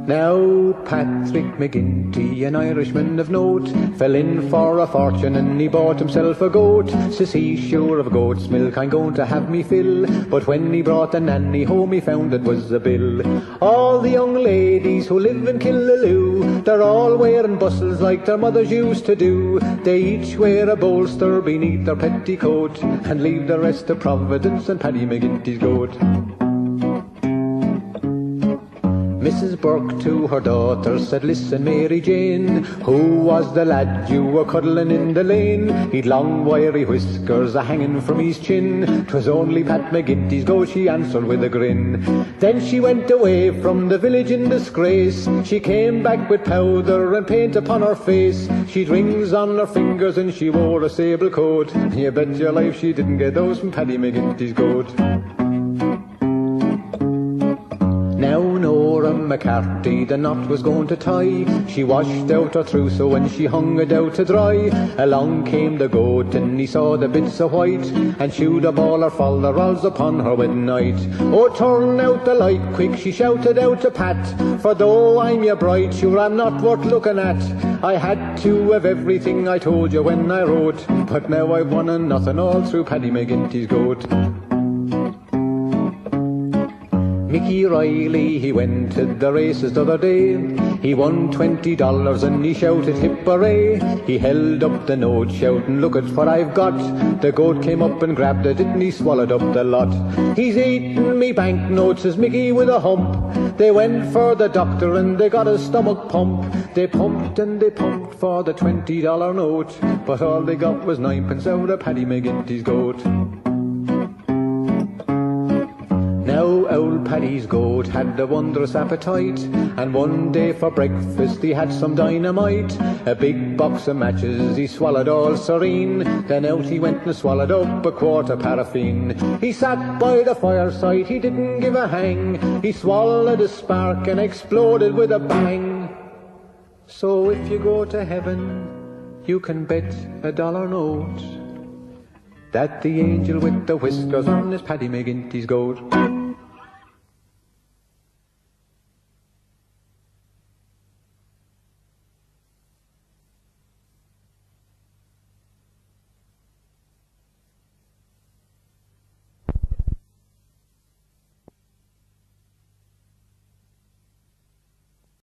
Now Patrick McGinty, an Irishman of note, fell in for a fortune and he bought himself a goat. Says he, sure of goat's milk I'm going to have me fill. But when he brought the nanny home he found it was a bill. All the young ladies who live in Killaloe, they're all wearing bustles like their mothers used to do. They each wear a bolster beneath their petticoat and leave the rest to Providence and Paddy McGinty's goat. Mrs. Burke to her daughter said, listen Mary Jane, who was the lad you were cuddling in the lane? He'd long wiry whiskers a-hanging from his chin. 'Twas only Pat McGinty's goat, she answered with a grin. Then she went away from the village in disgrace. She came back with powder and paint upon her face. She'd rings on her fingers and she wore a sable coat. You bet your life she didn't get those from Paddy McGinty's goat. Now Nora McCarthy the knot was going to tie. She washed out her trousseau and she hung it out to dry. Along came the goat and he saw the bits of white and chewed up all her folderols upon her wedding night. Oh, turn out the light quick, she shouted out to Pat, for though I'm your bride, sure I'm not worth looking at. I had to have everything I told you when I wrote, but now I've won and nothing all through Paddy McGinty's goat. Mickey Riley, he went to the races the other day. He won $20 and he shouted hip hooray. He held up the note shouting, look at what I've got. The goat came up and grabbed it and he swallowed up the lot. He's eaten me banknotes, says Mickey with a hump. They went for the doctor and they got a stomach pump. They pumped and they pumped for the $20 note, but all they got was 9p out of Paddy McGinty's goat. Now old Paddy's goat had a wondrous appetite, and one day for breakfast he had some dynamite. A big box of matches he swallowed all serene, then out he went and swallowed up a quart of paraffin. He sat by the fireside, he didn't give a hang. He swallowed a spark and exploded with a bang. So if you go to heaven, you can bet a $1 note that the angel with the whiskers on is Paddy McGinty's goat.